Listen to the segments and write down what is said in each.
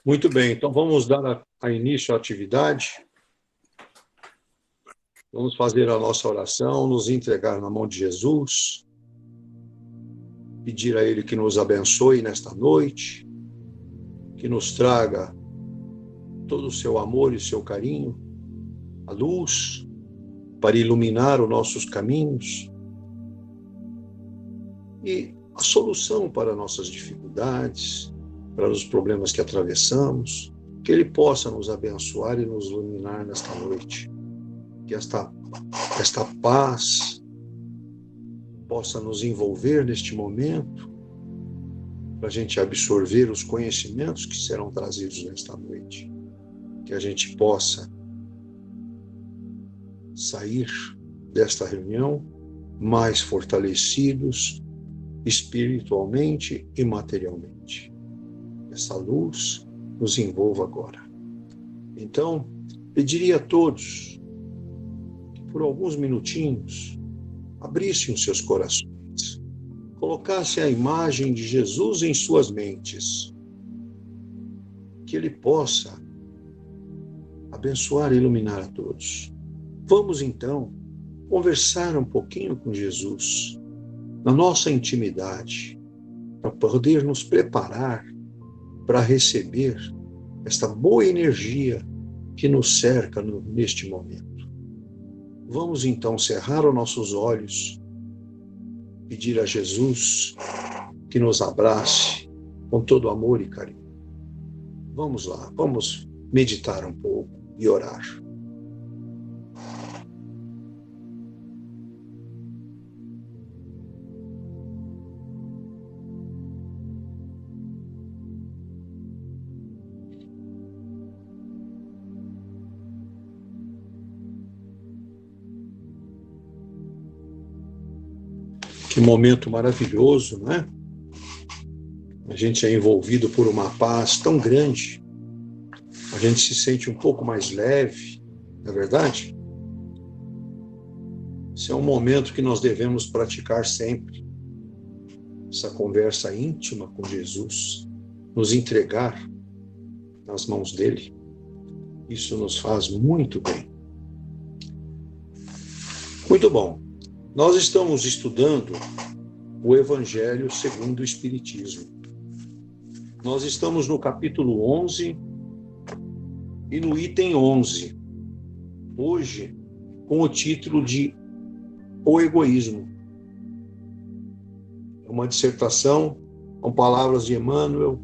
Muito bem, então vamos dar a início à atividade. Vamos fazer a nossa oração, nos entregar na mão de Jesus, pedir a Ele que nos abençoe nesta noite, que nos traga todo o seu amor e seu carinho, a luz para iluminar os nossos caminhos e a solução para nossas dificuldades, para os problemas que atravessamos, que Ele possa nos abençoar e nos iluminar nesta noite. Que esta paz possa nos envolver neste momento, para a gente absorver os conhecimentos que serão trazidos nesta noite. Que a gente possa sair desta reunião mais fortalecidos espiritualmente e materialmente. Essa luz nos envolva agora. Então, pediria a todos que por alguns minutinhos abrissem os seus corações, colocassem a imagem de Jesus em suas mentes, que Ele possa abençoar e iluminar a todos. Vamos então conversar um pouquinho com Jesus, na nossa intimidade, para poder nos preparar para receber esta boa energia que nos cerca neste momento. Vamos então cerrar os nossos olhos, pedir a Jesus que nos abrace com todo amor e carinho. Vamos lá, vamos meditar um pouco e orar. Que momento maravilhoso, não é? A gente é envolvido por uma paz tão grande, a gente se sente um pouco mais leve, não é verdade? Esse é um momento que nós devemos praticar sempre, essa conversa íntima com Jesus, nos entregar nas mãos dele. Isso nos faz muito bem. Muito bom. Nós estamos estudando o Evangelho segundo o Espiritismo. Nós estamos no capítulo 11 e no item 11. Hoje, com o título de O Egoísmo. É uma dissertação com palavras de Emmanuel,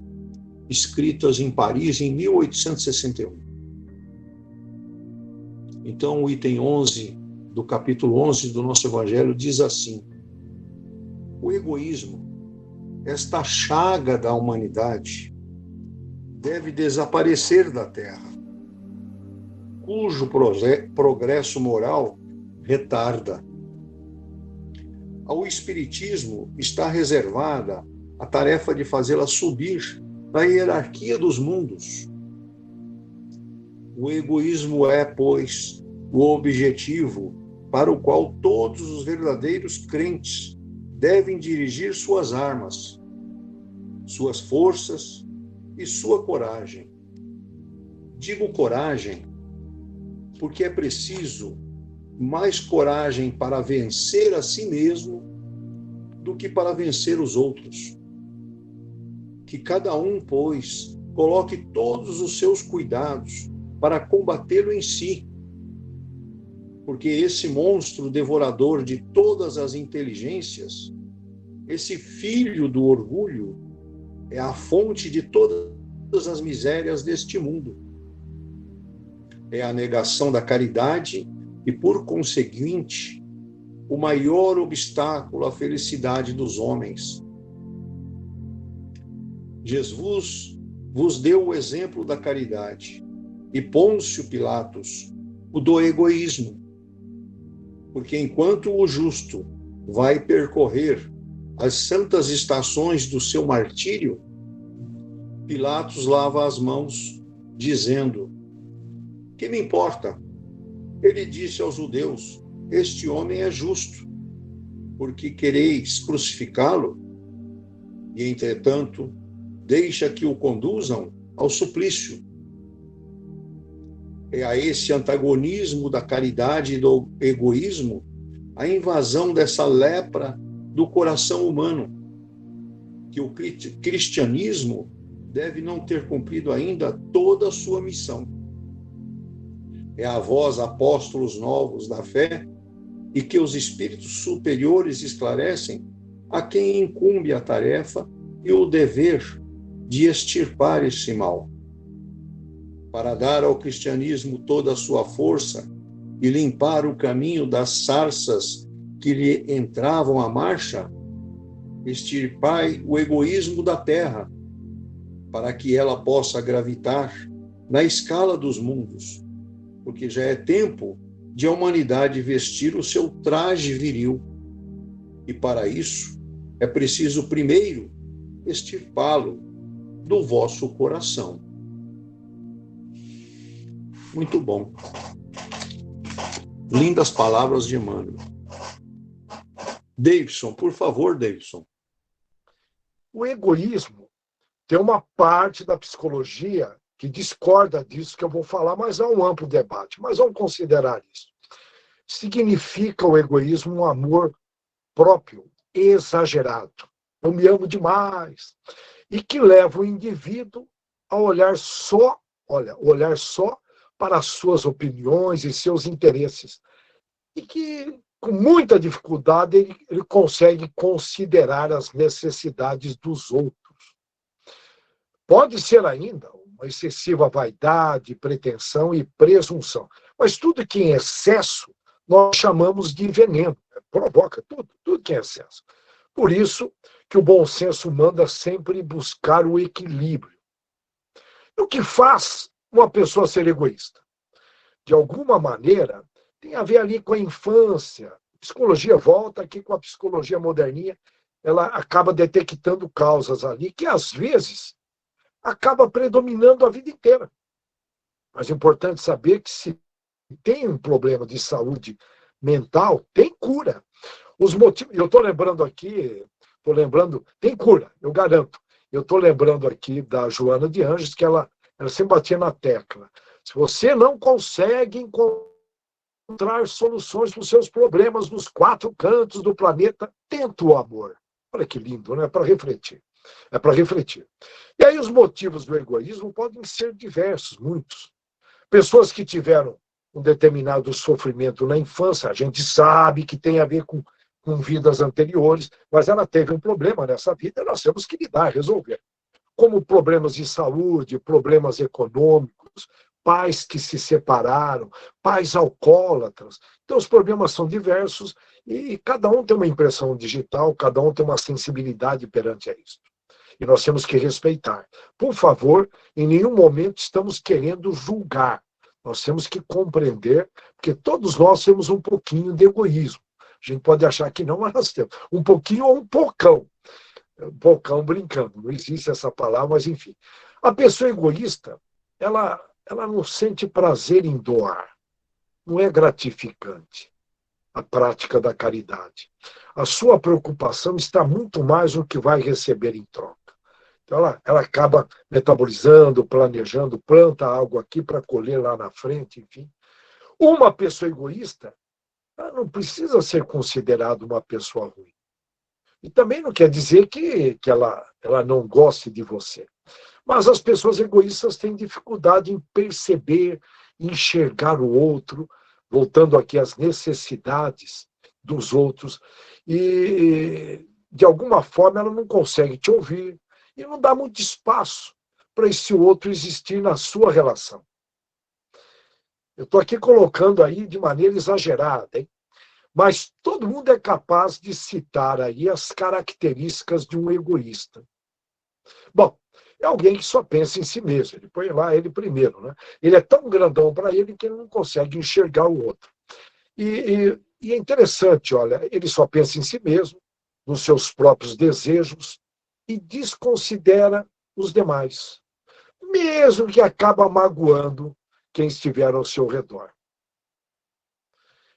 escritas em Paris em 1861. Então, o item 11 do capítulo 11 do nosso Evangelho diz assim: o egoísmo, esta chaga da humanidade, deve desaparecer da Terra, cujo progresso moral retarda. Ao Espiritismo está reservada a tarefa de fazê-la subir na hierarquia dos mundos. O egoísmo é, pois, o objetivo para o qual todos os verdadeiros crentes devem dirigir suas armas, suas forças e sua coragem. Digo coragem porque é preciso mais coragem para vencer a si mesmo do que para vencer os outros. Que cada um, pois, coloque todos os seus cuidados para combatê-lo em si, porque esse monstro devorador de todas as inteligências, esse filho do orgulho, é a fonte de todas as misérias deste mundo. É a negação da caridade e, por conseguinte, o maior obstáculo à felicidade dos homens. Jesus vos deu o exemplo da caridade e Pôncio Pilatos o do egoísmo, porque enquanto o justo vai percorrer as santas estações do seu martírio, Pilatos lava as mãos, dizendo: que me importa? Ele disse aos judeus: este homem é justo, porque quereis crucificá-lo? E, entretanto, deixa que o conduzam ao suplício. É a esse antagonismo da caridade e do egoísmo a invasão dessa lepra do coração humano, que o cristianismo deve não ter cumprido ainda toda a sua missão. É a vós, apóstolos novos da fé, e que os espíritos superiores esclarecem a quem incumbe a tarefa e o dever de extirpar esse mal. Para dar ao cristianismo toda a sua força e limpar o caminho das sarças que lhe entravam à marcha, extirpai o egoísmo da terra, para que ela possa gravitar na escala dos mundos, porque já é tempo de a humanidade vestir o seu traje viril. E para isso é preciso primeiro extirpá-lo do vosso coração. Muito bom. Lindas palavras de Emmanuel. Davidson, por favor, Davidson. O egoísmo tem uma parte da psicologia que discorda disso que eu vou falar, mas há um amplo debate. Mas vamos considerar isso. Significa o egoísmo um amor próprio, exagerado. Eu me amo demais. E que leva o indivíduo a olhar só para as suas opiniões e seus interesses. E que, com muita dificuldade, ele consegue considerar as necessidades dos outros. Pode ser ainda uma excessiva vaidade, pretensão e presunção. Mas tudo que em excesso nós chamamos de veneno. Provoca tudo que é excesso. Por isso que o bom senso manda sempre buscar o equilíbrio. E o que faz uma pessoa ser egoísta? De alguma maneira, tem a ver ali com a infância. A psicologia volta aqui com a psicologia moderninha, ela acaba detectando causas ali que, às vezes, acaba predominando a vida inteira. Mas é importante saber que se tem um problema de saúde mental, tem cura. Os motivos, eu estou lembrando aqui, tem cura, eu garanto. Eu estou lembrando aqui da Joana de Anjos, que ela sempre batia na tecla. Se você não consegue encontrar soluções para os seus problemas nos 4 cantos do planeta, tenta o amor. Olha que lindo, né? É para refletir. É para refletir. E aí os motivos do egoísmo podem ser diversos, muitos. Pessoas que tiveram um determinado sofrimento na infância, a gente sabe que tem a ver com vidas anteriores, mas ela teve um problema nessa vida, nós temos que lidar, resolver. Como problemas de saúde, problemas econômicos, pais que se separaram, pais alcoólatras. Então, os problemas são diversos e cada um tem uma impressão digital, cada um tem uma sensibilidade perante a isso. E nós temos que respeitar. Por favor, em nenhum momento estamos querendo julgar. Nós temos que compreender, porque todos nós temos um pouquinho de egoísmo. A gente pode achar que não, mas nós temos. Um pouquinho ou um pocão. Um pocão brincando. Não existe essa palavra, mas enfim. A pessoa egoísta, ela não sente prazer em doar. Não é gratificante a prática da caridade. A sua preocupação está muito mais no que vai receber em troca. Então, ela acaba metabolizando, planejando, planta algo aqui para colher lá na frente, enfim. Uma pessoa egoísta, ela não precisa ser considerada uma pessoa ruim. E também não quer dizer que ela não goste de você. Mas as pessoas egoístas têm dificuldade em perceber, enxergar o outro, voltando aqui às necessidades dos outros, e de alguma forma ela não consegue te ouvir, e não dá muito espaço para esse outro existir na sua relação. Eu estou aqui colocando aí de maneira exagerada, hein? Mas todo mundo é capaz de citar aí as características de um egoísta. Bom, é alguém que só pensa em si mesmo, ele põe lá ele primeiro, né? Ele é tão grandão para ele que ele não consegue enxergar o outro. E é interessante, olha, ele só pensa em si mesmo, nos seus próprios desejos, e desconsidera os demais, mesmo que acaba magoando quem estiver ao seu redor.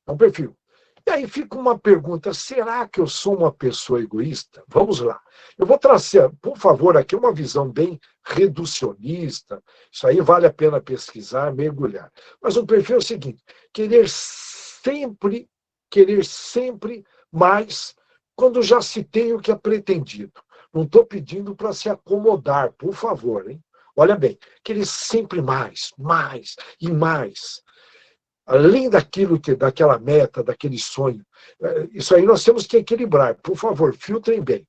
É um perfil. E aí fica uma pergunta, será que eu sou uma pessoa egoísta? Vamos lá. Eu vou trazer, por favor, aqui uma visão bem reducionista. Isso aí vale a pena pesquisar, mergulhar. Mas o perfil é o seguinte, querer sempre mais, quando já se tem o que é pretendido. Não estou pedindo para se acomodar, por favor, hein? Olha bem, querer sempre mais, mais e mais. Além daquela meta, daquele sonho. Isso aí nós temos que equilibrar. Por favor, filtrem bem.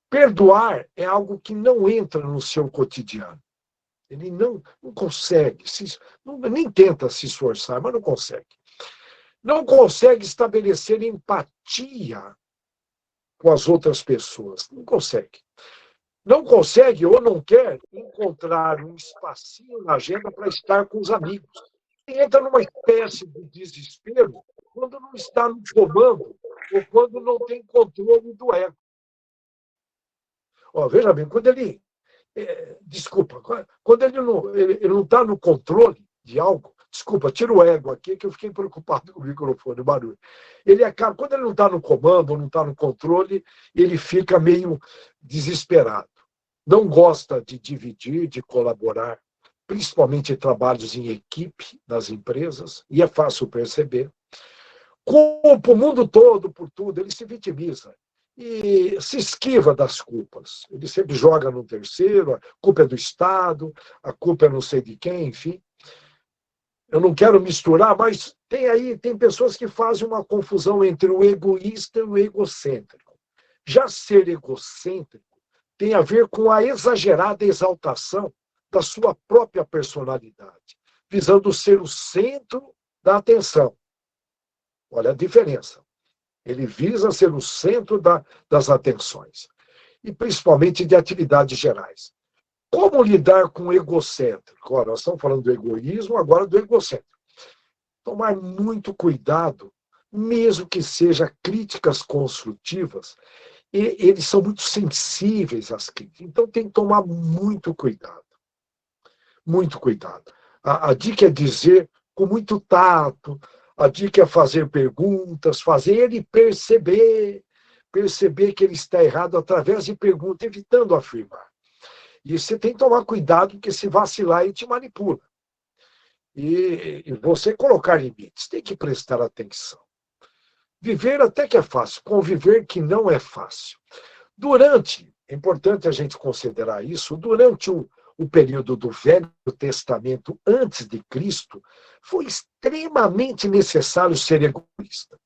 Perdoar é algo que não entra no seu cotidiano. Ele não consegue, nem tenta se esforçar, mas não consegue. Não consegue estabelecer empatia com as outras pessoas. Não consegue. Não consegue ou não quer encontrar um espacinho na agenda para estar com os amigos. Entra numa espécie de desespero quando não está no comando ou quando não tem controle do ego. Veja bem, quando ele... desculpa, quando ele não está no controle de algo, desculpa, tira o ego aqui, que eu fiquei preocupado com o microfone, o barulho. Quando ele não está no comando, ou não está no controle, ele fica meio desesperado. Não gosta de dividir, de colaborar, principalmente trabalhos em equipe nas empresas, e é fácil perceber. Culpa o mundo todo por tudo, ele se vitimiza e se esquiva das culpas. Ele sempre joga no terceiro, a culpa é do Estado, a culpa é não sei de quem, enfim. Eu não quero misturar, mas tem pessoas que fazem uma confusão entre o egoísta e o egocêntrico. Já ser egocêntrico tem a ver com a exagerada exaltação da sua própria personalidade, visando ser o centro da atenção. Olha a diferença. Ele visa ser o centro das atenções, e principalmente de atividades gerais. Como lidar com o egocêntrico? Nós estamos falando do egoísmo, agora do egocêntrico. Tomar muito cuidado, mesmo que sejam críticas construtivas, eles são muito sensíveis às críticas. Então, tem que tomar muito cuidado. Muito cuidado. A dica é dizer com muito tato, a dica é fazer perguntas, fazer ele perceber que ele está errado através de perguntas, evitando afirmar. E você tem que tomar cuidado, porque se vacilar, ele te manipula. E você colocar limites, tem que prestar atenção. Viver até que é fácil, conviver que não é fácil. É importante a gente considerar isso, durante o período do Velho Testamento, antes de Cristo, foi extremamente necessário ser egoísta.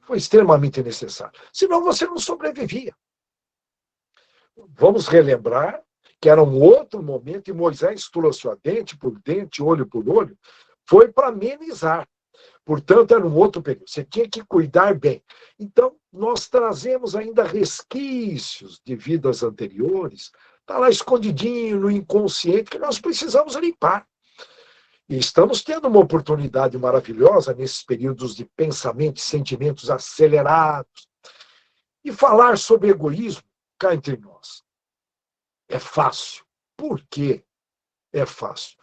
Foi extremamente necessário. Senão você não sobrevivia. Vamos relembrar que era um outro momento e Moisés trouxe o dente por dente, olho por olho, foi para amenizar. Portanto, era um outro período. Você tinha que cuidar bem. Então, nós trazemos ainda resquícios de vidas anteriores, está lá escondidinho no inconsciente, que nós precisamos limpar. E estamos tendo uma oportunidade maravilhosa nesses períodos de pensamento e sentimentos acelerados. E falar sobre egoísmo, cá entre nós, é fácil. Por quê? É fácil.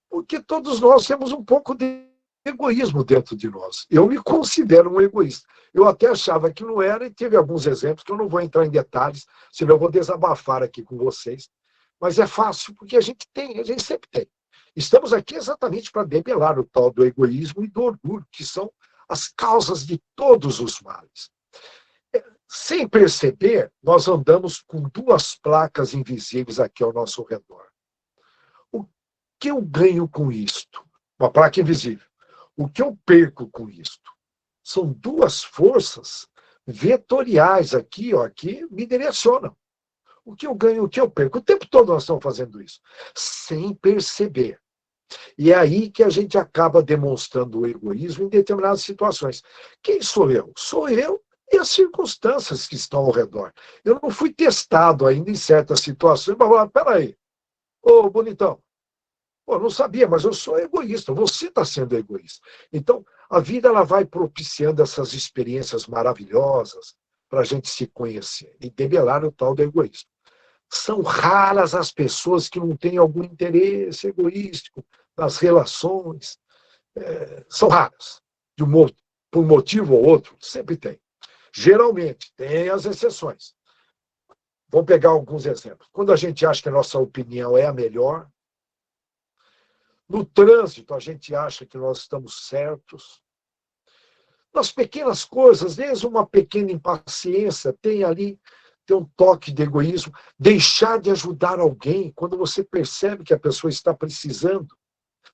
Porque todos nós temos um pouco de egoísmo dentro de nós. Eu me considero um egoísta. Eu até achava que não era, e teve alguns exemplos que eu não vou entrar em detalhes, senão eu vou desabafar aqui com vocês. Mas é fácil, porque a gente sempre tem. Estamos aqui exatamente para debelar o tal do egoísmo e do orgulho, que são as causas de todos os males. Sem perceber, nós andamos com duas placas invisíveis aqui ao nosso redor. O que eu ganho com isto? Uma placa invisível. O que eu perco com isto? São duas forças vetoriais aqui me direcionam. O que eu ganho, o que eu perco? O tempo todo nós estamos fazendo isso, sem perceber. E é aí que a gente acaba demonstrando o egoísmo em determinadas situações. Quem sou eu? Sou eu e as circunstâncias que estão ao redor. Eu não fui testado ainda em certas situações, mas falar, peraí, ô bonitão, não sabia, mas eu sou egoísta, você está sendo egoísta. Então, a vida ela vai propiciando essas experiências maravilhosas para a gente se conhecer e debelar o tal do egoísmo. São raras as pessoas que não têm algum interesse egoístico nas relações. São raras, de um modo. por um motivo ou outro, sempre tem. Geralmente, tem as exceções. Vamos pegar alguns exemplos. Quando a gente acha que a nossa opinião é a melhor, no trânsito a gente acha que nós estamos certos, nas pequenas coisas, desde uma pequena impaciência, tem um toque de egoísmo, deixar de ajudar alguém quando você percebe que a pessoa está precisando.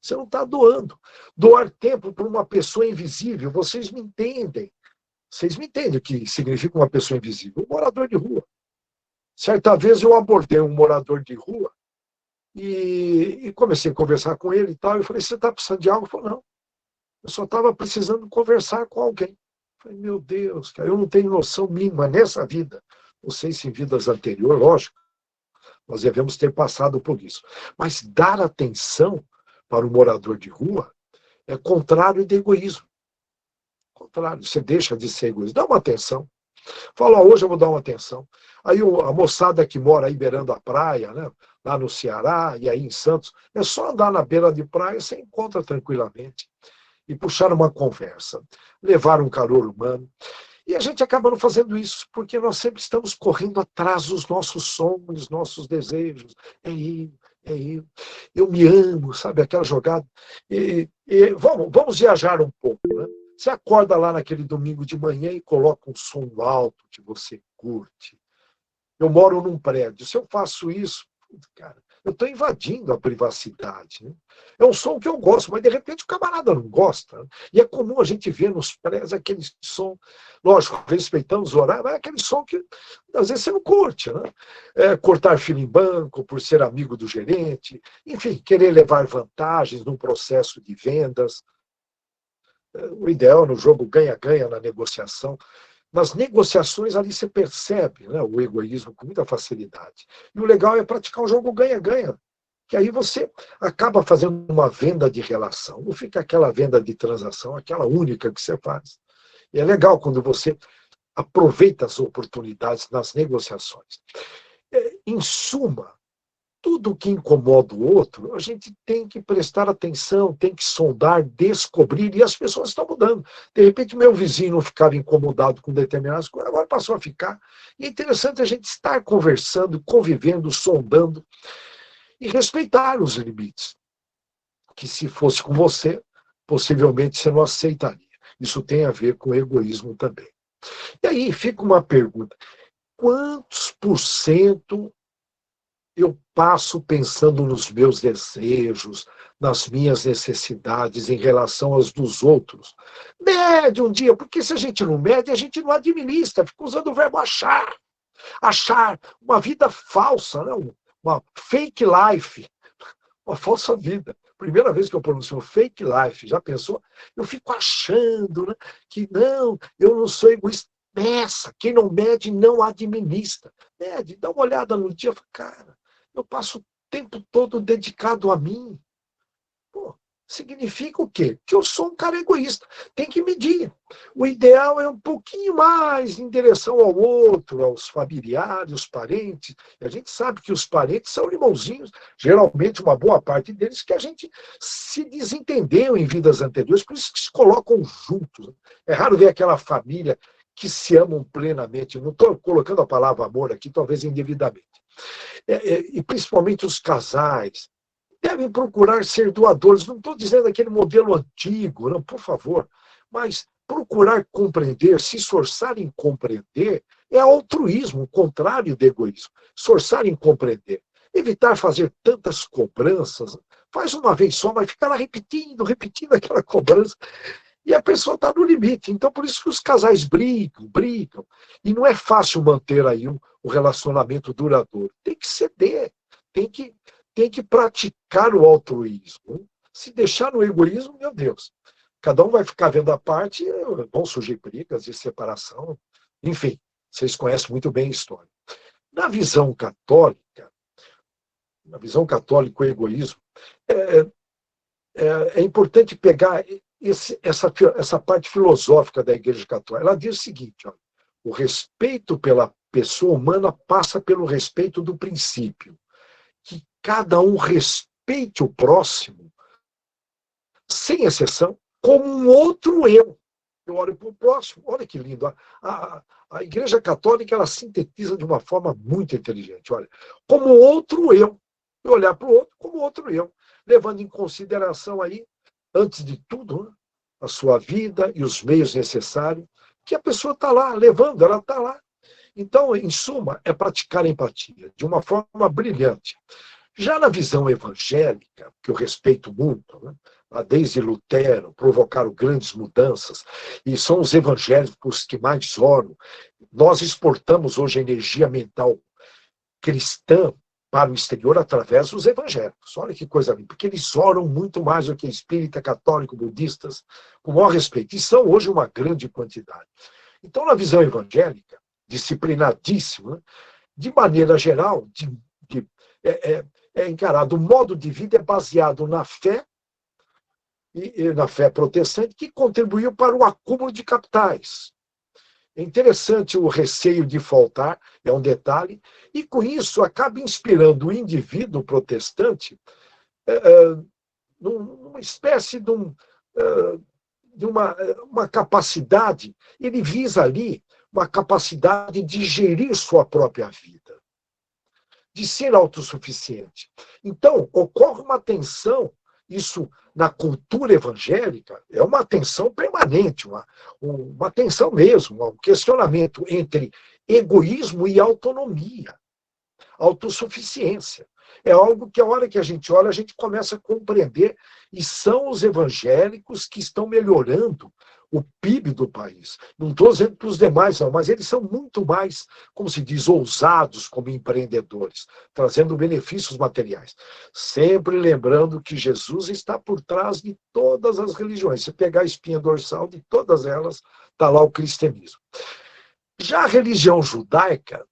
Você não está doando. Doar tempo para uma pessoa invisível, vocês me entendem. Vocês me entendem o que significa uma pessoa invisível? Um morador de rua. Certa vez eu abordei um morador de rua e comecei a conversar com ele e tal. Eu falei, você está precisando de algo? Ele falou, não. Eu só estava precisando conversar com alguém. Eu falei, meu Deus, cara, eu não tenho noção mínima nessa vida. Não sei se em vidas anteriores, lógico, nós devemos ter passado por isso. Mas dar atenção para o morador de rua é contrário de egoísmo. Contrário, você deixa de ser egoísta. Dá uma atenção. Fala, hoje eu vou dar uma atenção. Aí a moçada que mora aí beirando a praia, né, lá no Ceará e aí em Santos, é só andar na beira de praia, você encontra tranquilamente. E puxar uma conversa, levar um calor humano. E a gente acaba não fazendo isso, porque nós sempre estamos correndo atrás dos nossos sonhos, nossos desejos. É eu me amo, sabe? Aquela jogada. Vamos viajar um pouco, né? Você acorda lá naquele domingo de manhã e coloca um som alto que você curte. Eu moro num prédio. Se eu faço isso, cara, eu estou invadindo a privacidade. Né? É um som que eu gosto, mas de repente o camarada não gosta. Né? E é comum a gente ver nos prédios aquele som, lógico, respeitando os horários, mas é aquele som que às vezes você não curte. Né? Cortar fila em banco por ser amigo do gerente, enfim, querer levar vantagens num processo de vendas. O ideal no jogo ganha-ganha na negociação. Nas negociações, ali você percebe, né, o egoísmo com muita facilidade. E o legal é praticar um jogo ganha-ganha, que aí você acaba fazendo uma venda de relação. Não fica aquela venda de transação, aquela única que você faz. E é legal quando você aproveita as oportunidades nas negociações. Em suma, tudo que incomoda o outro, a gente tem que prestar atenção, tem que sondar, descobrir, e as pessoas estão mudando. De repente, meu vizinho não ficava incomodado com determinadas coisas, agora passou a ficar. E é interessante a gente estar conversando, convivendo, sondando e respeitar os limites. Que se fosse com você, possivelmente você não aceitaria. Isso tem a ver com egoísmo também. E aí fica uma pergunta: quantos por cento eu passo pensando nos meus desejos, nas minhas necessidades em relação aos dos outros? Mede um dia, porque se a gente não mede, a gente não administra, fica usando o verbo achar. Achar uma vida falsa, né? Uma fake life, uma falsa vida. Primeira vez que eu pronuncio fake life, já pensou? Eu fico achando, né, que não, eu não sou egoísta. Meça, quem não mede não administra. Mede, dá uma olhada no dia, cara, eu passo o tempo todo dedicado a mim. Pô, significa o quê? Que eu sou um cara egoísta. Tem que medir. O ideal é um pouquinho mais em direção ao outro, aos familiares, os parentes. E a gente sabe que os parentes são irmãozinhos, geralmente uma boa parte deles que a gente se desentendeu em vidas anteriores, por isso que se colocam juntos. É raro ver aquela família que se amam plenamente. Eu não estou colocando a palavra amor aqui, talvez indevidamente. E principalmente os casais, devem procurar ser doadores. Não estou dizendo aquele modelo antigo, não, por favor, mas procurar compreender, se esforçar em compreender, é altruísmo, o contrário do egoísmo. Esforçar em compreender. Evitar fazer tantas cobranças. Faz uma vez só, vai ficar lá repetindo aquela cobrança. E a pessoa está no limite. Então, por isso que os casais brigam. E não é fácil manter aí um relacionamento duradouro. Tem que ceder, tem que praticar o altruísmo. Se deixar no egoísmo, meu Deus, cada um vai ficar vendo a parte, vão surgir brigas e separação. Enfim, vocês conhecem muito bem a história. Na visão católica, o egoísmo, é importante pegar essa parte filosófica da Igreja Católica. Ela diz o seguinte: ó, o respeito pela pessoa humana passa pelo respeito do princípio. Que cada um respeite o próximo, sem exceção, como um outro eu. eu olho para o próximo. Olha que lindo. A Igreja Católica, ela sintetiza de uma forma muito inteligente. Olha, como outro eu. E olhar para o outro como outro eu. Levando em consideração aí, antes de tudo, né, a sua vida e os meios necessários, que a pessoa está lá levando, ela está lá. Então, em suma, é praticar a empatia de uma forma brilhante. Já na visão evangélica, que eu respeito muito, né, desde Lutero, provocaram grandes mudanças, e são os evangélicos que mais oram. Nós exportamos hoje a energia mental cristã para o exterior através dos evangélicos. Olha que coisa linda, porque eles oram muito mais do que espírita, católico, budistas, com o maior respeito, e são hoje uma grande quantidade. Então, na visão evangélica, disciplinadíssima, né, de maneira geral, é encarado, o modo de vida é baseado na fé, e na fé protestante, que contribuiu para o acúmulo de capitais. É interessante o receio de faltar, é um detalhe, e com isso acaba inspirando o indivíduo protestante numa espécie de uma capacidade, ele visa ali uma capacidade de gerir sua própria vida, de ser autossuficiente. Então, ocorre uma tensão, isso na cultura evangélica, é uma tensão permanente, uma tensão mesmo, um questionamento entre egoísmo e autonomia, autossuficiência. É algo que a hora que a gente olha, a gente começa a compreender, e são os evangélicos que estão melhorando o PIB do país. Não estou dizendo para os demais, não, mas eles são muito mais, como se diz, ousados como empreendedores, trazendo benefícios materiais. Sempre lembrando que Jesus está por trás de todas as religiões. Se pegar a espinha dorsal de todas elas, está lá o cristianismo. Já a religião judaica,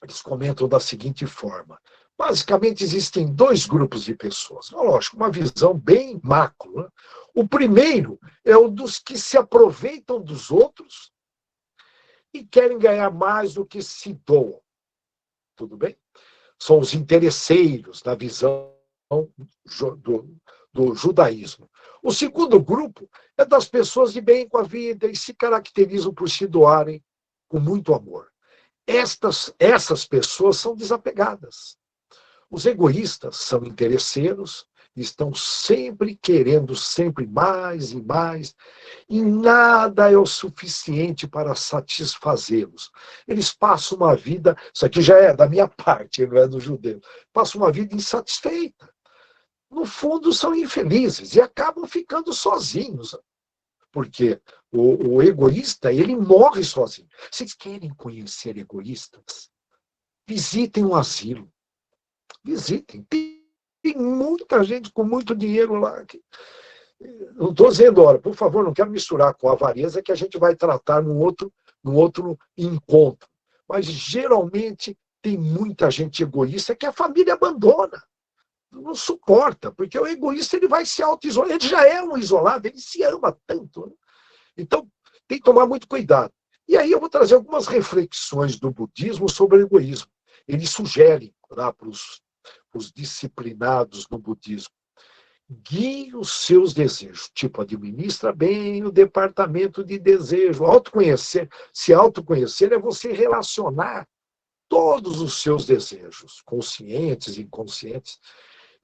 eles comentam da seguinte forma: basicamente existem dois grupos de pessoas. Lógico, uma visão bem macro, né? O primeiro é o dos que se aproveitam dos outros e querem ganhar mais do que se doam. Tudo bem? São os interesseiros na visão do judaísmo. O segundo grupo é das pessoas de bem com a vida e se caracterizam por se doarem com muito amor. Essas pessoas são desapegadas. Os egoístas são interesseiros, estão sempre querendo sempre mais e mais, e nada é o suficiente para satisfazê-los. Eles passam uma vida, isso aqui já é da minha parte, não é do judeu, passam uma vida insatisfeita. No fundo, são infelizes e acabam ficando sozinhos, porque o egoísta, ele morre sozinho. Vocês querem conhecer egoístas? Visitem um asilo. Visitem. Tem muita gente com muito dinheiro lá. Não estou dizendo, olha, por favor, não quero misturar com a avareza, que a gente vai tratar num outro encontro. Mas, geralmente, tem muita gente egoísta que a família abandona. Não suporta, porque o egoísta ele vai se auto-isolar. Ele já é um isolado, ele se ama tanto. Né? Então, tem que tomar muito cuidado. E aí eu vou trazer algumas reflexões do budismo sobre o egoísmo. Ele sugere lá para os disciplinados no budismo: guie os seus desejos. Tipo, administra bem o departamento de desejo. Se autoconhecer é você relacionar todos os seus desejos, conscientes e inconscientes.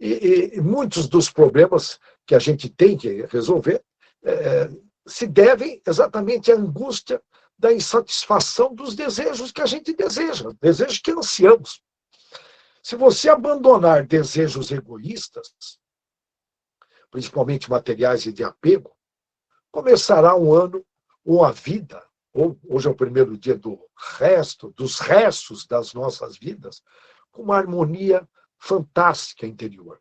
E muitos dos problemas que a gente tem que resolver se devem exatamente à angústia da insatisfação dos desejos que a gente deseja, desejos que ansiamos. Se você abandonar desejos egoístas, principalmente materiais e de apego, começará um ano ou a vida, ou hoje é o primeiro dia dos restos das nossas vidas, com uma harmonia fantástica interior.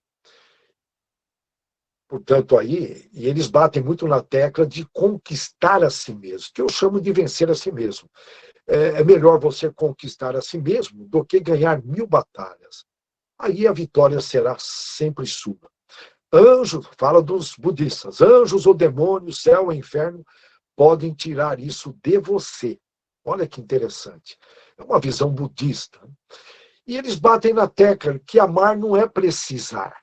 Portanto, aí, e eles batem muito na tecla de conquistar a si mesmo, que eu chamo de vencer a si mesmo. É melhor você conquistar a si mesmo do que ganhar 1000 batalhas. Aí a vitória será sempre sua. Anjos, fala dos budistas, anjos ou demônios, céu ou inferno, podem tirar isso de você. Olha que interessante. É uma visão budista. E eles batem na tecla que amar não é precisar.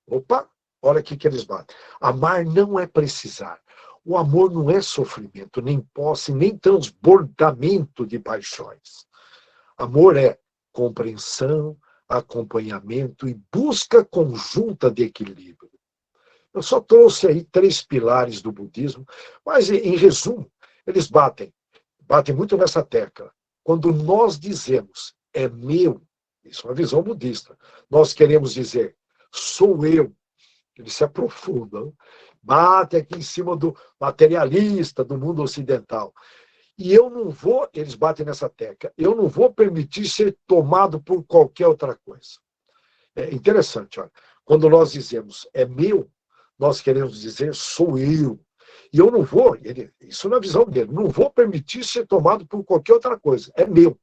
Opa, olha aqui que eles batem. Amar não é precisar. O amor não é sofrimento, nem posse, nem transbordamento de paixões. Amor é compreensão, acompanhamento e busca conjunta de equilíbrio. Eu só trouxe aí 3 pilares do budismo, mas, em resumo, eles batem muito nessa tecla. Quando nós dizemos é meu, isso é uma visão budista, nós queremos dizer sou eu, eles se aprofundam, batem aqui em cima do materialista, do mundo ocidental. E eu não vou, eles batem nessa tecla, eu não vou permitir ser tomado por qualquer outra coisa. É interessante, olha, quando nós dizemos é meu, nós queremos dizer sou eu. E eu não vou, isso na visão dele, não vou permitir ser tomado por qualquer outra coisa, é meu.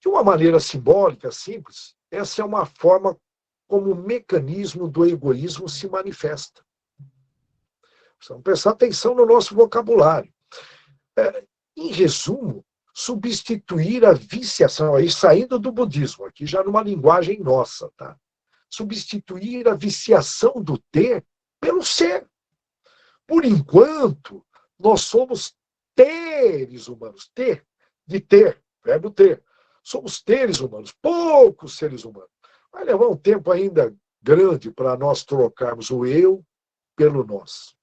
De uma maneira simbólica, simples, essa é uma forma como o mecanismo do egoísmo se manifesta. Precisamos prestar atenção no nosso vocabulário. Em resumo, substituir a viciação, aí saindo do budismo, aqui já numa linguagem nossa, tá? Substituir a viciação do ter pelo ser. Por enquanto, nós somos teres humanos. De ter, verbo ter. Somos teres humanos, poucos seres humanos. Vai levar um tempo ainda grande para nós trocarmos o eu pelo nós.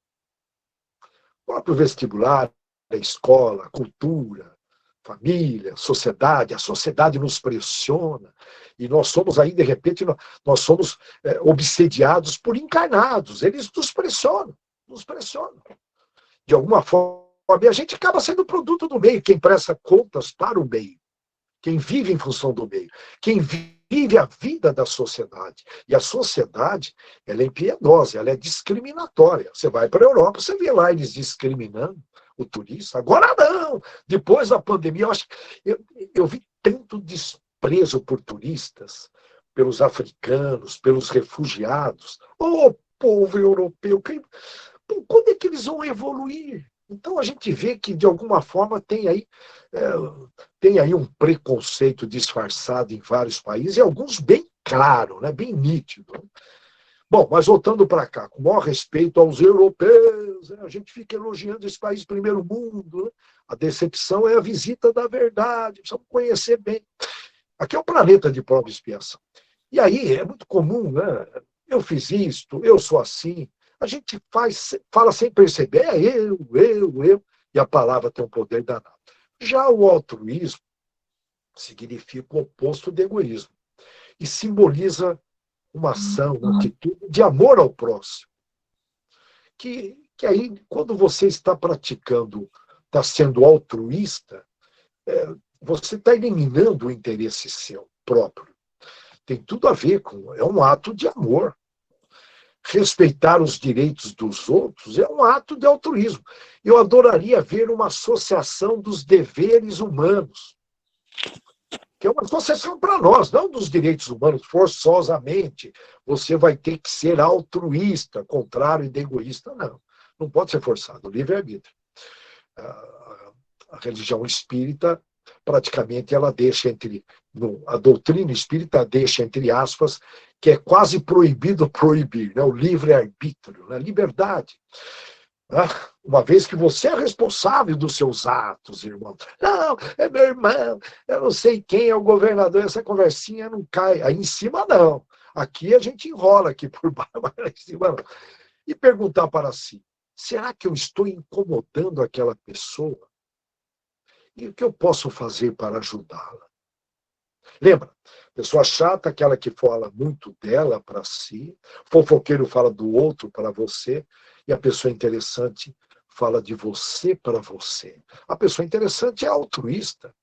O próprio vestibular, a escola, a cultura, família, sociedade, a sociedade nos pressiona e nós somos aí, de repente, nós somos obsediados por encarnados, eles nos pressionam. De alguma forma, e a gente acaba sendo produto do meio, quem presta contas para o meio, quem vive em função do meio, quem vive a vida da sociedade. E a sociedade, ela é impiedosa, ela é discriminatória. Você vai para a Europa, você vê lá eles discriminando o turista. Agora não! Depois da pandemia, eu vi tanto desprezo por turistas, pelos africanos, pelos refugiados. Ô, povo europeu, quando é que eles vão evoluir? Então a gente vê que, de alguma forma, tem aí um preconceito disfarçado em vários países, e alguns bem claro, né, bem nítido. Bom, mas voltando para cá, com o maior respeito aos europeus, a gente fica elogiando esse país primeiro mundo, né? A decepção é a visita da verdade, precisamos conhecer bem. Aqui é um planeta de prova e expiação. E aí é muito comum, né? Eu fiz isto, eu sou assim. A gente fala sem perceber, é eu, e a palavra tem um poder danado. Já o altruísmo significa o oposto do egoísmo e simboliza uma ação, uma atitude de amor ao próximo. Que aí, quando você está praticando, está sendo altruísta, você está eliminando o interesse seu próprio. Tem tudo a ver com, é um ato de amor. Respeitar os direitos dos outros é um ato de altruísmo. Eu adoraria ver uma associação dos deveres humanos, que é uma associação para nós, não dos direitos humanos, forçosamente. Você vai ter que ser altruísta, contrário de egoísta, não. Não pode ser forçado, livre-arbítrio. A religião espírita, praticamente, ela deixa a doutrina espírita deixa, entre aspas, que é quase proibido proibir, né? O livre-arbítrio, né? Liberdade. Uma vez que você é responsável dos seus atos, irmão. Não, é meu irmão, eu não sei quem é o governador, essa conversinha não cai. Aí em cima, não. Aqui a gente enrola aqui por baixo, mas lá em cima não. E perguntar para si, será que eu estou incomodando aquela pessoa? E o que eu posso fazer para ajudá-la? Lembra? Pessoa chata, aquela que fala muito dela para si, fofoqueiro fala do outro para você, e a pessoa interessante fala de você para você. A pessoa interessante é altruísta.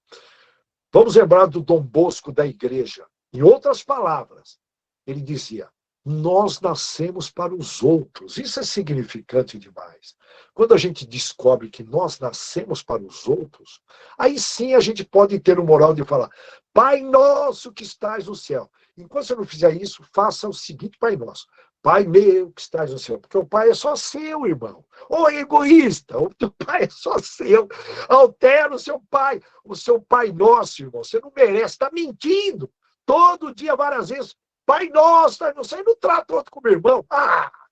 Vamos lembrar do Dom Bosco da igreja. Em outras palavras, ele dizia, nós nascemos para os outros. Isso é significante demais. Quando a gente descobre que nós nascemos para os outros, aí sim a gente pode ter o moral de falar, Pai nosso que estás no céu. Enquanto você não fizer isso, faça o seguinte, Pai nosso. Pai meu que estás no céu. Porque o Pai é só seu, irmão. Ô egoísta, o teu Pai é só seu. Altera o seu Pai nosso, irmão. Você não merece, está mentindo. Todo dia, várias vezes. Pai nosso, você não trata outro como irmão.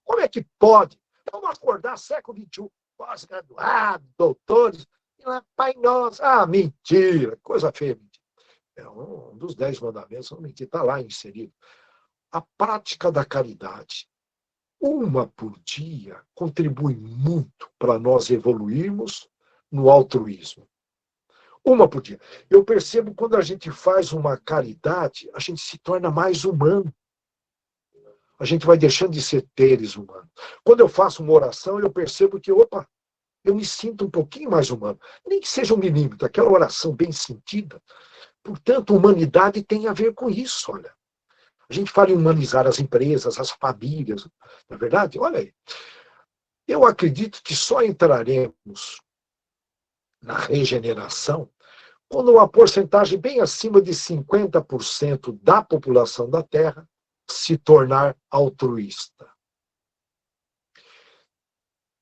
Como é que pode? Vamos acordar século XXI. pós-graduados, doutores, e lá, Pai Nosso. Ah, mentira, coisa feia, mentira. É um dos 10 mandamentos, não mentira, está lá inserido. A prática da caridade, uma por dia, contribui muito para nós evoluirmos no altruísmo. Uma por dia. Eu percebo quando a gente faz uma caridade, a gente se torna mais humano. A gente vai deixando de ser seres humanos. Quando eu faço uma oração, eu percebo que, opa, eu me sinto um pouquinho mais humano. Nem que seja um milímetro, aquela oração bem sentida. Portanto, humanidade tem a ver com isso, olha. A gente fala em humanizar as empresas, as famílias, não é verdade? Olha aí. Eu acredito que só entraremos na regeneração quando uma porcentagem bem acima de 50% da população da Terra se tornar altruísta.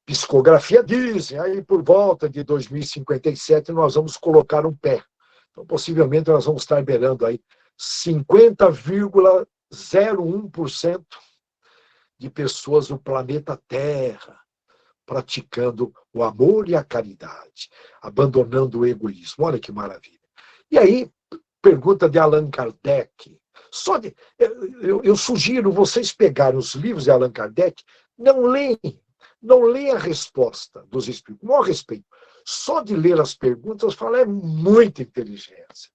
Psicografia dizem, aí por volta de 2057 nós vamos colocar um pé. Então, possivelmente, nós vamos estar beirando aí 50,01% de pessoas no planeta Terra praticando o amor e a caridade, abandonando o egoísmo. Olha que maravilha. E aí, pergunta de Allan Kardec. Eu sugiro vocês pegarem os livros de Allan Kardec, não leem a resposta dos espíritos, com o maior respeito. Só de ler as perguntas, fala, é muita inteligência.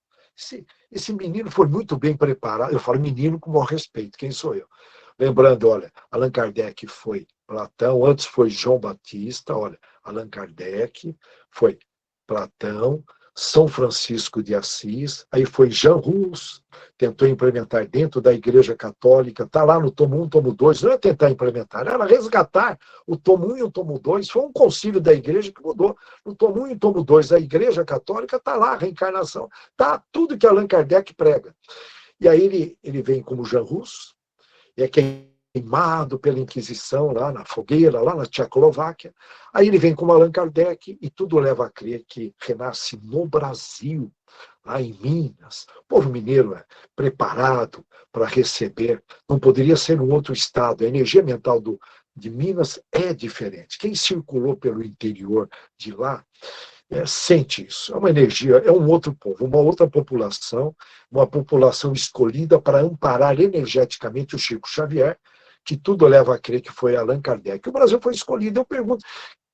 Esse menino foi muito bem preparado. Eu falo menino com o maior respeito, quem sou eu? Lembrando, olha, Allan Kardec foi Platão, antes foi João Batista, olha, Allan Kardec foi Platão, São Francisco de Assis, aí foi Jean Hus, tentou implementar dentro da Igreja Católica, está lá no tomo 1, tomo 2, não é tentar implementar, era resgatar o tomo 1 e o tomo 2, foi um concílio da Igreja que mudou. No tomo 1 e o tomo 2 da Igreja Católica está lá a reencarnação, está tudo que Allan Kardec prega. E aí ele vem como Jean Hus, é queimado pela Inquisição lá na fogueira, lá na Tchecoslováquia. Aí ele vem como Allan Kardec e tudo leva a crer que renasce no Brasil, lá em Minas. O povo mineiro é preparado para receber, não poderia ser um outro estado. A energia mental de Minas é diferente. Quem circulou pelo interior de lá sente isso. É uma energia, é um outro povo, uma outra população, uma população escolhida para amparar energeticamente o Chico Xavier, que tudo leva a crer que foi Allan Kardec. O Brasil foi escolhido. Eu pergunto, o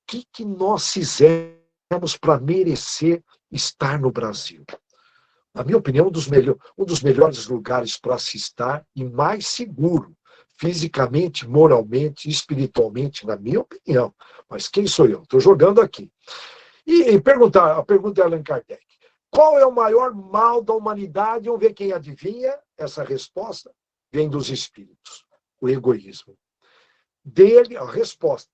que nós fizemos para merecer estar no Brasil? Na minha opinião, um dos melhores lugares para se estar e mais seguro, fisicamente, moralmente, espiritualmente, na minha opinião. Mas quem sou eu? Estou jogando aqui. E a pergunta de Allan Kardec. Qual é o maior mal da humanidade? Vamos ver quem adivinha essa resposta. Vem dos espíritos. O egoísmo. Dele, a resposta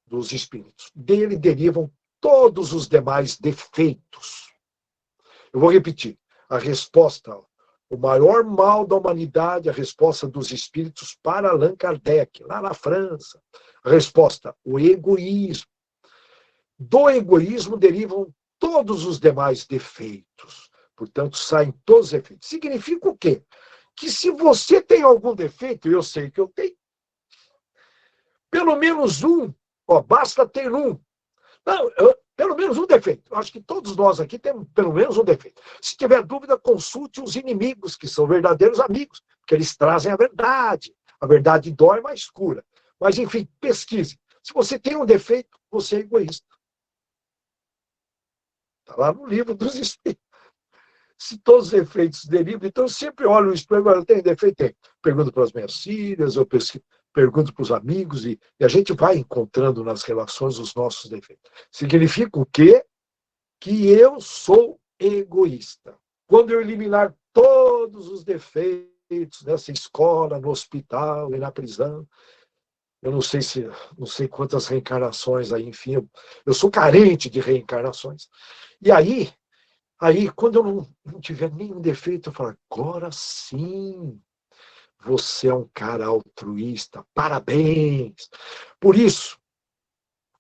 dos espíritos. Dele derivam todos os demais defeitos. Eu vou repetir. A resposta, o maior mal da humanidade, a resposta dos espíritos para Allan Kardec, lá na França. A resposta, o egoísmo. Do egoísmo derivam todos os demais defeitos. Portanto, saem todos os defeitos. Significa o quê? Que se você tem algum defeito, eu sei que eu tenho, pelo menos um, basta ter um. Não, pelo menos um defeito. Acho que todos nós aqui temos pelo menos um defeito. Se tiver dúvida, consulte os inimigos, que são verdadeiros amigos, porque eles trazem a verdade. A verdade dói, mas cura. Mas, enfim, pesquise. Se você tem um defeito, você é egoísta. Está lá no livro dos espíritos. Se todos os defeitos derivam, então eu sempre olho o espelho, agora tem defeito? Tem. Pergunto para as minhas filhas, eu pergunto para os amigos, e a gente vai encontrando nas relações os nossos defeitos. Significa o quê? Que eu sou egoísta. Quando eu eliminar todos os defeitos nessa escola, no hospital e na prisão, eu não sei quantas reencarnações aí, enfim, eu sou carente de reencarnações. E aí, quando eu não tiver nenhum defeito, eu falo, agora sim, você é um cara altruísta, parabéns. Por isso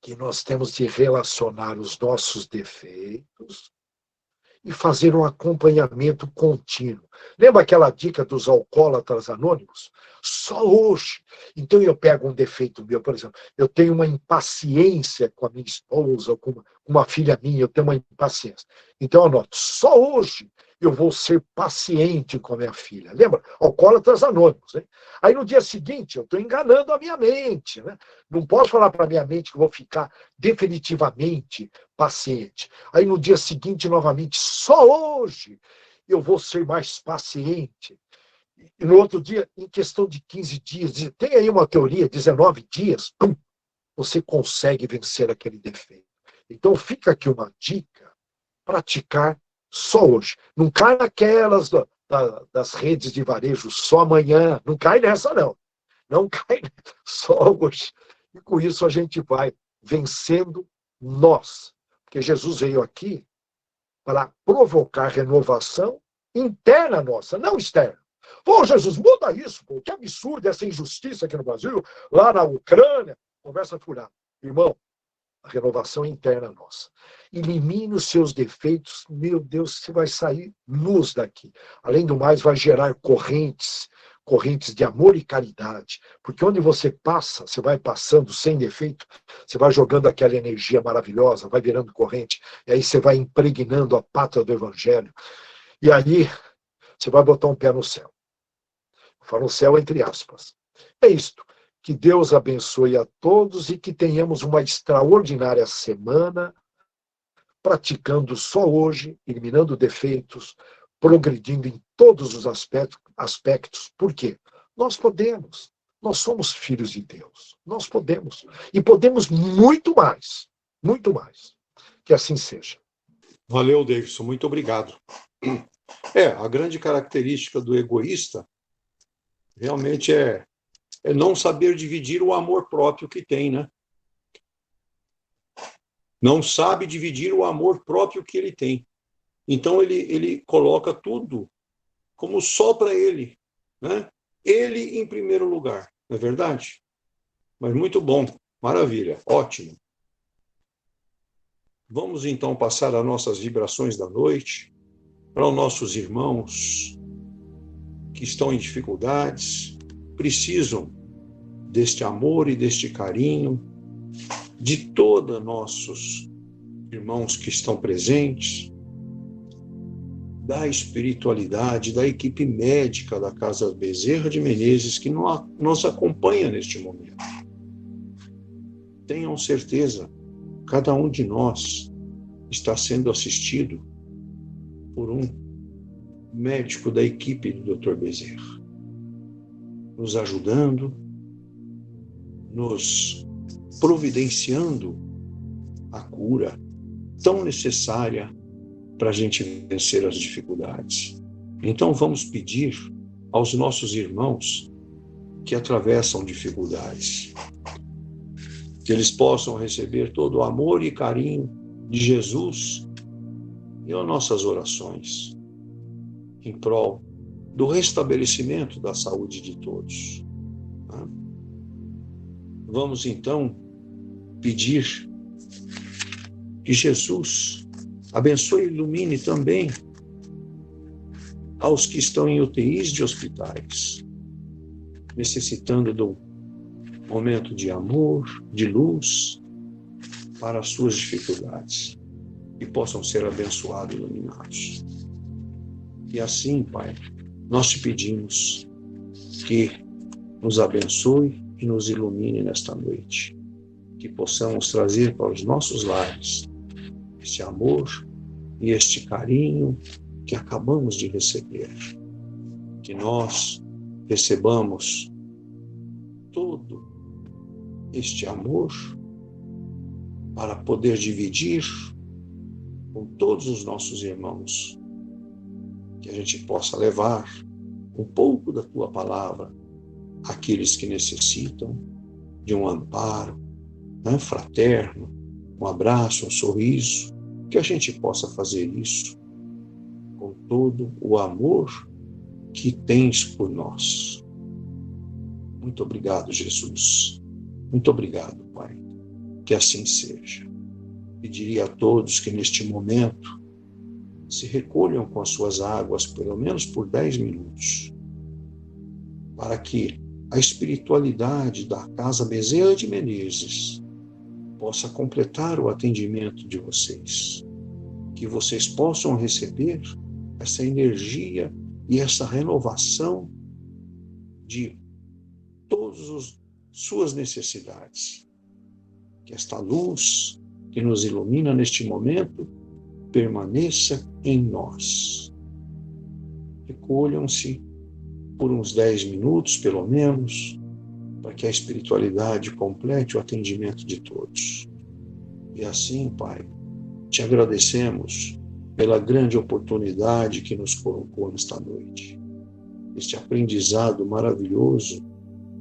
que nós temos de relacionar os nossos defeitos e fazer um acompanhamento contínuo. Lembra aquela dica dos alcoólatras anônimos? Só hoje. Então eu pego um defeito meu, por exemplo, eu tenho uma impaciência com a minha esposa, ou com uma filha minha, eu tenho uma impaciência. Então eu anoto, só hoje eu vou ser paciente com a minha filha. Lembra? Alcoólatras anônimos. Hein? Aí no dia seguinte eu estou enganando a minha mente. Né? Não posso falar para a minha mente que vou ficar definitivamente paciente. Aí no dia seguinte, novamente, só hoje eu vou ser mais paciente. E no outro dia, em questão de 15 dias, tem aí uma teoria, 19 dias, pum, você consegue vencer aquele defeito. Então fica aqui uma dica, praticar só hoje. Não cai naquelas das redes de varejo só amanhã, não cai nessa não. Não cai só hoje. E com isso a gente vai vencendo nós. Porque Jesus veio aqui para provocar renovação interna nossa, não externa. Pô, Jesus, muda isso, pô. Que absurdo essa injustiça aqui no Brasil, lá na Ucrânia. Conversa furada. Irmão, a renovação interna nossa. Elimine os seus defeitos, meu Deus, você vai sair luz daqui. Além do mais, vai gerar correntes de amor e caridade. Porque onde você passa, você vai passando sem defeito, você vai jogando aquela energia maravilhosa, vai virando corrente, e aí você vai impregnando a pátria do Evangelho. E aí você vai botar um pé no céu. Fala no céu entre aspas. É isto. Que Deus abençoe a todos e que tenhamos uma extraordinária semana, praticando só hoje, eliminando defeitos, progredindo em todos os aspectos. Por quê? Nós podemos. Nós somos filhos de Deus. Nós podemos. E podemos muito mais. Muito mais. Que assim seja. Valeu, Davidson. Muito obrigado. A grande característica do egoísta realmente é não saber dividir o amor próprio que tem, né? Não sabe dividir o amor próprio que ele tem. Então, ele coloca tudo como só para ele, né? Ele em primeiro lugar, não é verdade? Mas muito bom, maravilha, ótimo. Vamos, então, passar as nossas vibrações da noite para os nossos irmãos que estão em dificuldades, precisam deste amor e deste carinho de todos nossos irmãos que estão presentes, da espiritualidade, da equipe médica da Casa Bezerra de Menezes, que nos acompanha neste momento. Tenham certeza, cada um de nós está sendo assistido por um médico da equipe do Dr. Bezerra, nos ajudando, nos providenciando a cura tão necessária para a gente vencer as dificuldades. Então vamos pedir aos nossos irmãos que atravessam dificuldades, que eles possam receber todo o amor e carinho de Jesus e as nossas orações em prol do restabelecimento da saúde de todos. Vamos então pedir que Jesus abençoe e ilumine também aos que estão em UTIs de hospitais, necessitando de um momento de amor, de luz para as suas dificuldades, e possam ser abençoados e iluminados. E assim, Pai, nós te pedimos que nos abençoe e nos ilumine nesta noite, que possamos trazer para os nossos lares este amor e este carinho que acabamos de receber, que nós recebamos todo este amor para poder dividir com todos os nossos irmãos, que a gente possa levar um pouco da tua palavra àqueles que necessitam de um amparo, né, fraterno, um abraço, um sorriso, que a gente possa fazer isso com todo o amor que tens por nós. Muito obrigado, Jesus. Muito obrigado, Pai. Que assim seja. Pediria a todos que neste momento se recolham com as suas águas, pelo menos por 10 minutos, para que a espiritualidade da Casa Bezerra de Menezes possa completar o atendimento de vocês, que vocês possam receber essa energia e essa renovação de todas as suas necessidades. Que esta luz que nos ilumina neste momento permaneça em nós. Recolham-se por uns 10 minutos, pelo menos, para que a espiritualidade complete o atendimento de todos. E assim, Pai, te agradecemos pela grande oportunidade que nos colocou nesta noite. Este aprendizado maravilhoso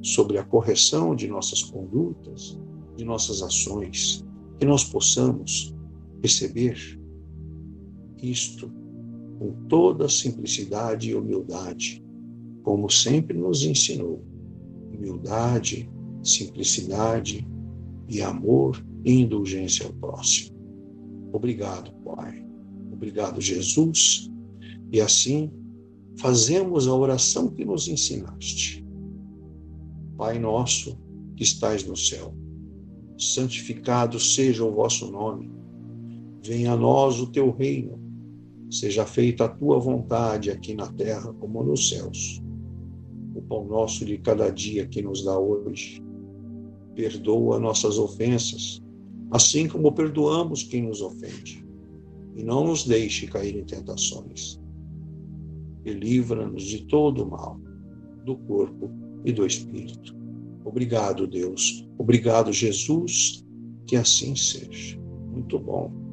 sobre a correção de nossas condutas, de nossas ações, que nós possamos receber isto com toda a simplicidade e humildade, como sempre nos ensinou. Humildade, simplicidade e amor e indulgência ao próximo. Obrigado, Pai. Obrigado, Jesus. E assim, fazemos a oração que nos ensinaste. Pai nosso, que estais no céu, santificado seja o vosso nome. Venha a nós o teu reino. Seja feita a tua vontade aqui na terra como nos céus. O pão nosso de cada dia que nos dá hoje. Perdoa nossas ofensas, assim como perdoamos quem nos ofende. E não nos deixe cair em tentações. E livra-nos de todo o mal, do corpo e do espírito. Obrigado, Deus. Obrigado, Jesus. Que assim seja. Muito bom.